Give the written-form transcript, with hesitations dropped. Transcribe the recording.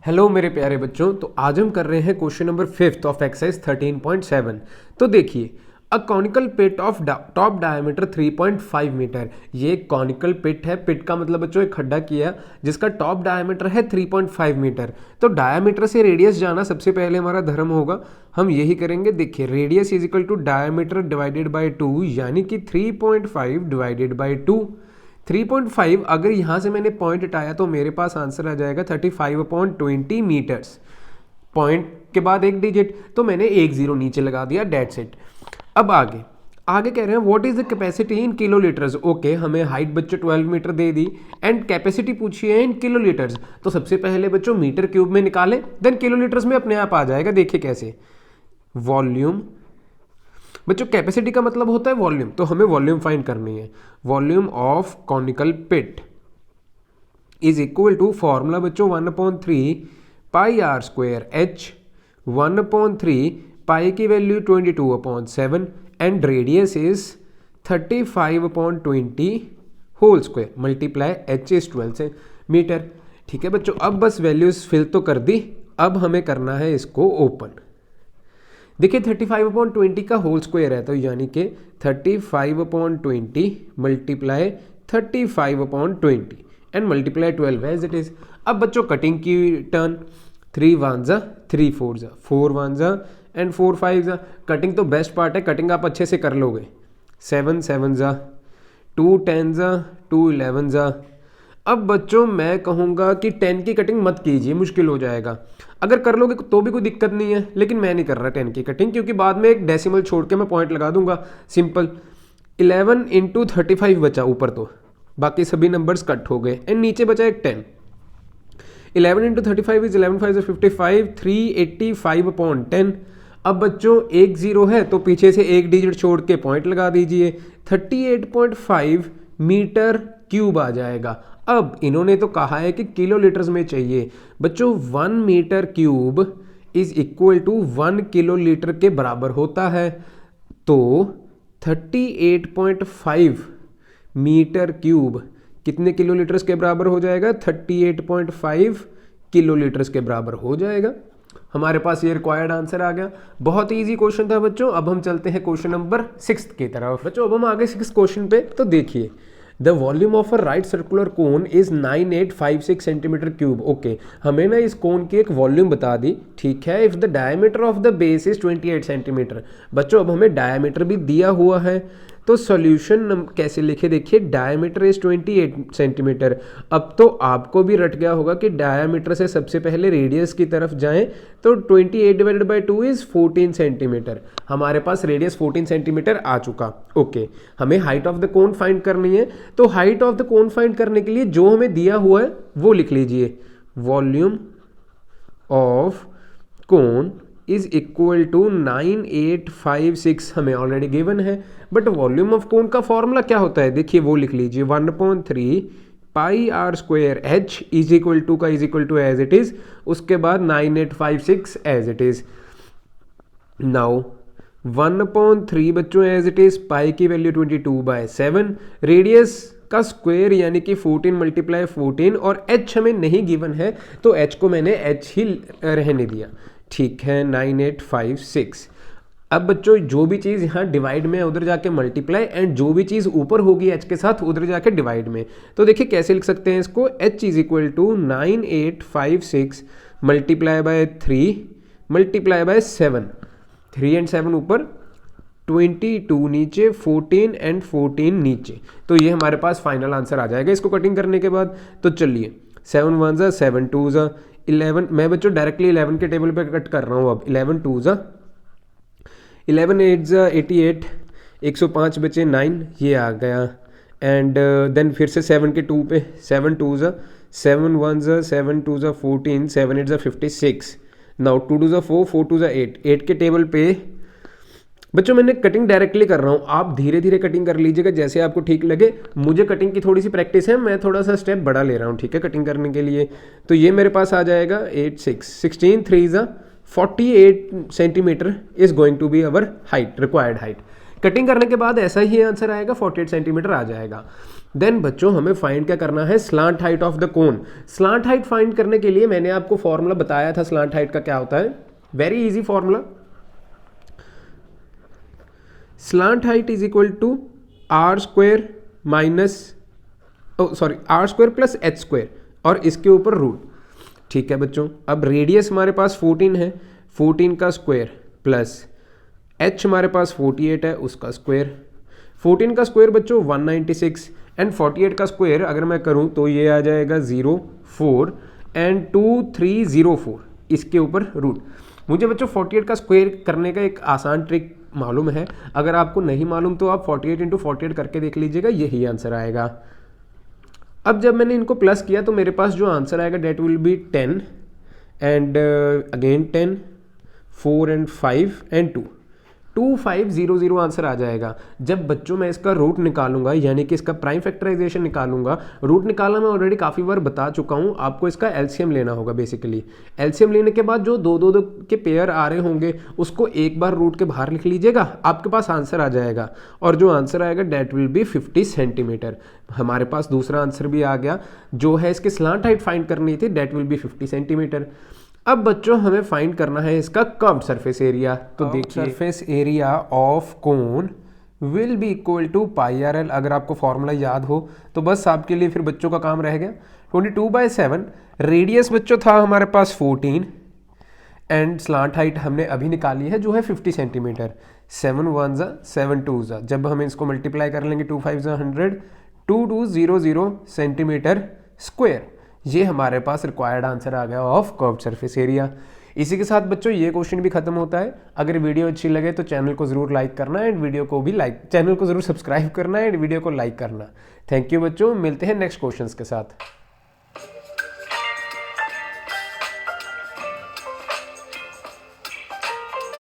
Hello मेरे प्यारे बच्चों। तो आज हम कर रहे हैं क्वेश्चन नंबर 5 ऑफ एक्सरसाइज 13.7। तो देखिए, a conical pit of top diameter 3.5 metre. ये एक कॉनिकल पिट है। पिट का मतलब बच्चों एक खड्डा किया जिसका टॉप डायमीटर है 3.5 मीटर। तो डायमीटर से रेडियस जाना सबसे पहले हमारा धर्म होगा, हम यही करेंगे। देखिए, radius is equal to diameter divided by 2, यानी कि 3.5 डिवाइडेड बाई 2। 3.5 अगर यहाँ से मैंने पॉइंट हटाया तो मेरे पास आंसर आ जाएगा 35/20 मीटर्स। पॉइंट के बाद एक डिजिट, तो मैंने एक जीरो नीचे लगा दिया, डेट्स इट। अब आगे आगे कह रहे हैं what is the capacity in kilolitres. Okay, हमें हाइट बच्चों 12 मीटर दे दी एंड कैपेसिटी पूछी है इन किलोलीटर्स। तो सबसे पहले बच्चों मीटर क्यूब में निकालें, देन किलोलीटर्स में अपने आप आ जाएगा। देखिए कैसे, वॉल्यूम बच्चों कैपेसिटी का मतलब होता है वॉल्यूम, तो हमें वॉल्यूम फाइंड करनी है। Volume of conical pit is equal to formula बच्चों 1/3 pi r square h. 1/3 pi की value 22/7 and radius is 35/20 whole square multiply h is 12 metre. ठीक है बच्चों, अब बस वैल्यूज फिल तो कर दी, अब हमें करना है इसको ओपन। देखिए 35/20 का होल स्क्वायर है, तो यानी कि 35/20 multiply 35/20 and multiply 12 as it is. अब बच्चों कटिंग की टर्न, 3 1 जा 3 4 जा 4 1 जा एंड 4 5 जा। कटिंग तो बेस्ट पार्ट है, कटिंग आप अच्छे से कर लोगे। 7 7 जा 2 10 जा 2 11 जा। अब बच्चों मैं कहूँगा कि 10 की कटिंग मत कीजिए, मुश्किल हो जाएगा। अगर कर लोगे तो भी कोई दिक्कत नहीं है, लेकिन मैं नहीं कर रहा 10 की कटिंग, क्योंकि बाद में एक डेसिमल छोड़ के मैं पॉइंट लगा दूंगा। सिंपल 11 इंटू 35 बचा ऊपर, तो बाकी सभी नंबर्स कट हो गए एंड नीचे बचा एक 10। 11 इंटू 35 इज 11 5 55, 385/10। अब बच्चों एक जीरो है तो पीछे से एक डिजिट छोड़ के पॉइंट लगा दीजिए, 38.5 मीटर क्यूब आ जाएगा। अब इन्होंने तो कहा है कि किलो लीटर्स में चाहिए। बच्चों 1 metre cube is equal to 1 kilo litre के बराबर होता है, तो 38.5 मीटर क्यूब कितने किलो लीटर्स के बराबर हो जाएगा? 38.5 किलो लीटर्स के बराबर हो जाएगा। हमारे पास ये रिक्वायर्ड आंसर आ गया। बहुत इजी क्वेश्चन था बच्चों। अब हम चलते हैं क्वेश्चन नंबर 6 की तरफ। बच्चों अब हम आगे 6 क्वेश्चन पे, तो देखिए the volume of a right circular cone is 9856 centimetre cube. Okay, हमें ना इस कोन की एक वॉल्यूम बता दी, ठीक है। If the diameter of the base is 28 centimetre. बच्चों अब हमें डायमीटर भी दिया हुआ है, तो सॉल्यूशन कैसे लिखे? देखिए डायमीटर इज 28 सेंटीमीटर। अब तो आपको भी रट गया होगा कि डायमीटर से सबसे पहले रेडियस की तरफ जाएं, तो 28 डिवाइडेड बाई 2 इज 14 सेंटीमीटर। हमारे पास रेडियस 14 सेंटीमीटर आ चुका। ओके, हमें height of the cone find करनी है, तो height of the cone find करने के लिए जो हमें दिया हुआ है वो लिख लीजिए। Volume of cone is equal to 9856 हमें ऑलरेडी गिवन है, बट वॉल्यूम ऑफ कोन का फॉर्मूला क्या होता है? देखिए वो लिख लीजिए, 1/3 pi r square h is equal to का is equal to as it is, उसके बाद 9856 एज इट इज। नाउ 1/3 बच्चों एज इट इज, पाई की वैल्यू 22/7, रेडियस का स्क्वायर यानी कि 14 मल्टीप्लाई 14, और h हमें नहीं गिवन है तो h को मैंने h ही रहने दिया, ठीक है। 9856। अब बच्चों जो भी चीज़ यहाँ डिवाइड में है उधर जाके मल्टीप्लाई, एंड जो भी चीज़ ऊपर होगी h के साथ उधर जाके डिवाइड में। तो देखिए कैसे लिख सकते हैं इसको, h is equal to 9856 multiply by 3 multiply by 7, 3 and 7 ऊपर, 22 नीचे, 14 एंड 14 नीचे। तो ये हमारे पास फाइनल आंसर आ जाएगा इसको कटिंग करने के बाद। तो चलिए 7 1 जा 7 2 जा 11, मैं बच्चों डायरेक्टली 11 के टेबल पे कट कर रहा हूँ। अब 11 2 जा 11 8 जा 88, 105 बचे 9, ये आ गया। एंड देन फिर से 7 के 2 पे, 7 2 जा 7 1 जा 7 2 जा 14, 7 8 जा 56। नाउ 2 2 जा 4, 4 2 जा 8, 8 के टेबल पे बच्चों मैंने कटिंग डायरेक्टली कर रहा हूँ, आप धीरे धीरे कटिंग कर लीजिएगा जैसे आपको ठीक लगे। मुझे कटिंग की थोड़ी सी प्रैक्टिस है, मैं थोड़ा सा स्टेप बड़ा ले रहा हूँ, ठीक है, कटिंग करने के लिए। तो ये मेरे पास आ जाएगा 8 6 16 3 जा 48 centimetre is going to be our height, required height. Cutting करने के बाद ऐसा ही आंसर आएगा, 48 सेंटीमीटर आ जाएगा। देन बच्चों हमें फाइंड क्या करना है, slant height of the cone. Slant height find करने के लिए मैंने आपको फॉर्मूला बताया था स्लांट हाइट का क्या होता है, very easy formula. Slant height is equal to r square plus h square और इसके ऊपर रूट। ठीक है बच्चों, अब रेडियस हमारे पास 14 है, 14 का स्क्वायर प्लस एच हमारे पास 48 है, उसका स्क्वायर। 14 का स्क्वायर बच्चों 196 एंड 48 का स्क्वायर अगर मैं करूं तो ये आ जाएगा 04 एंड 2304, इसके ऊपर रूट। मुझे बच्चों 48 का स्क्वायर करने का एक आसान ट्रिक मालूम है, अगर आपको नहीं मालूम तो आप 48 इंटू 48 करके देख लीजिएगा, यही आंसर आएगा। अब जब मैंने इनको प्लस किया तो मेरे पास जो आंसर आएगा that will be 10 and again 10, 4 and 5 and 2, 2500 answer आ जाएगा। जब बच्चों मैं इसका रूट निकालूंगा यानी कि इसका प्राइम फैक्टराइजेशन निकालूंगा, रूट निकालना मैं ऑलरेडी काफ़ी बार बता चुका हूँ, आपको इसका एलसीएम लेना होगा। बेसिकली एलसीएम लेने के बाद जो दो दो के पेयर आ रहे होंगे उसको एक बार रूट के बाहर लिख लीजिएगा, आपके पास आंसर आ जाएगा। और जो आंसर आएगा डेट विल बी 50 सेंटीमीटर। हमारे पास दूसरा आंसर भी आ गया, जो है इसकी स्लांट हाइट फाइंड करनी थी, डेट विल बी 50 सेंटीमीटर। अब बच्चों हमें फाइंड करना है इसका कर्व्ड सरफेस एरिया। तो देखिए surface area of cone will be equal to pi r l. अगर आपको फॉर्मूला याद हो तो बस आपके लिए फिर बच्चों का काम रह गया। 22/7 रेडियस बच्चों था हमारे पास 14 एंड स्लांट हाइट हमने अभी निकाली है जो है 50 सेंटीमीटर। 7 1 जा 7 2 जा, जब हम इसको मल्टीप्लाई कर लेंगे 2 5 जा 100, 2200 सेंटीमीटर स्क्वायर। ये हमारे पास रिक्वायर्ड आंसर आ गया ऑफ कर्व्ड सरफेस एरिया। इसी के साथ बच्चों ये क्वेश्चन भी खत्म होता है। अगर वीडियो अच्छी लगे तो चैनल को जरूर लाइक करना एंड वीडियो को भी चैनल को जरूर सब्सक्राइब करना एंड वीडियो को लाइक करना। थैंक यू बच्चों, मिलते हैं नेक्स्ट क्वेश्चंस के साथ।